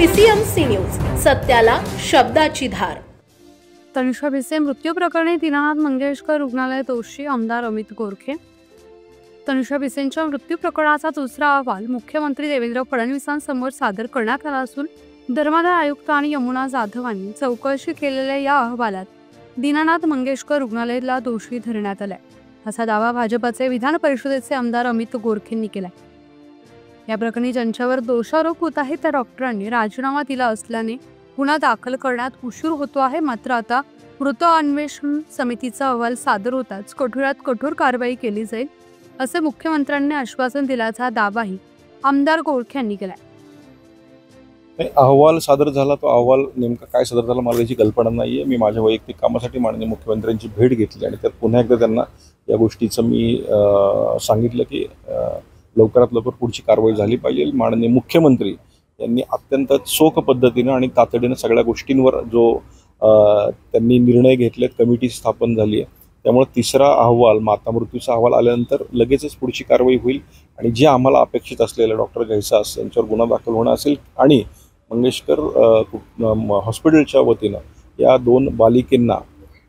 PCMC news, सत्याला शब्दाची धार। तनुषा भिसे मृत्यू प्रकरणी दीनानाथ मंगेशकर रुग्णालय दोषी आमदार अमित गोरखे। तनुषा भिसेंच्या मृत्यू प्रकरणाचा दुसरा अहवाल मुख्यमंत्री देवेंद्र फडणवीसांसमोर सादर करण्यात आला असून धर्मादाय आयुक्त आणि यमुना जाधवांनी चौकशी केलेल्या या अहवालात दीनानाथ मंगेशकर रुग्णालयाला दोषी धरण्यात आलाय, असा दावा भाजपचे विधान परिषदेचे आमदार अमित गोरखेंनी केलाय। या प्रकरणी ज्यांच्यावर दोषारोप होत आहे त्या डॉक्टरांनी राजीनामा दिला असल्याने गुन्हा दाखल करण्यात उशीर होतो आहे। मात्र आता मृत अन्वेषण समितीचा अहवाल सादर होताच कठोरात कठोर कारवाई केली जाईल, असे मुख्यमंत्र्यांनी आश्वासन दिल्याचा दावाही आमदार गोरखे यांनी केलाय। अहवाल सादर झाला, तो अहवाल नेमका काय सादर झाला मला याची कल्पना नाहीये। मी माझ्या वैयक्तिक कामासाठी माननीय मुख्यमंत्र्यांची भेट घेतली आणि त्यात पुन्हा एकदा त्यांना या गोष्टीचं मी सांगितलं की लवकरात लवकर पुढची कारवाई झाली पाहिजे। माननीय मुख्यमंत्री यांनी अत्यंत चोख पद्धतीने आणि तातडीने सगळ्या गोष्टींवर जो त्यांनी निर्णय घेतलेत, कमिटी स्थापन झाली आहे, त्यामुळे तिसरा अहवाल माता मृत्यूचा अहवाल आल्यानंतर लगेचच पुढची कारवाई होईल आणि जे आम्हाला अपेक्षित असलेलं डॉक्टर घैसास यांच्यावर गुन्हा दाखल होणं असेल आणि मंगेशकर हॉस्पिटलच्या वतीनं या दोन बालिकेंना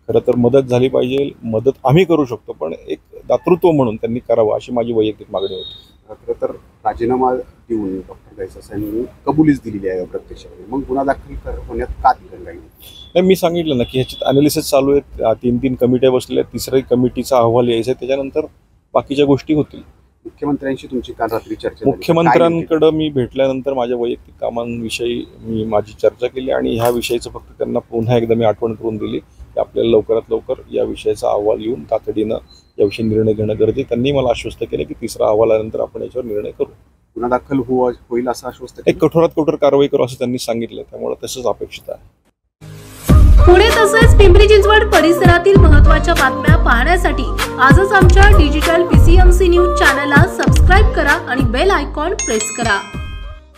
खरं तर मदत झाली पाहिजे। मदत आम्ही करू शकतो, पण एक दातृत्व म्हणून त्यांनी करावं अशी माझी वैयक्तिक मागणी होती। खरं तर राजीनामा देऊन डॉक्टर घैसास यांनी कबुलीच दिलेली आहे प्रत्यक्षामध्ये, मग गुन्हा दाखल होण्यात का दिलं नाही? मी सांगितलं ना की ह्याच्यात अनालिसिस चालू आहेत, तीन कमिट्या बसलेल्या आहेत, तिसऱ्या कमिटीचा अहवाल यायचा आहे, त्याच्यानंतर बाकीच्या गोष्टी होतील। मुख्यमंत्र्यांशी तुमची काल रात्री चर्चा? मुख्यमंत्र्यांकडे मी भेटल्यानंतर माझ्या वैयक्तिक कामांविषयी मी माझी चर्चा केली आणि ह्या विषयाचं फक्त त्यांना पुन्हा एकदा मी आठवण करून दिली की आपल्याला लवकरात लवकर या विषयाचा अहवाल येऊन तातडीनं याविषयी निर्णय घेणं गरजेचं। त्यांनी मला आश्वस्त केले की तिसरा अहवाल आल्यानंतर आपण याच्यावर निर्णय करू। गुन्हा दाखल होईल असं आश्वस्त एक कठोरात कठोर कारवाई करू असं त्यांनी सांगितलं, त्यामुळे तसंच अपेक्षित आहे। पुणे तसेच पिंपरी चिंचवड परिसरातील महत्त्वाच्या बातम्या पाहण्यासाठी आजच आमच्या डिजिटल PCMC न्यूज चॅनलला सबस्क्राइब करा आणि बेल आयकॉन प्रेस करा।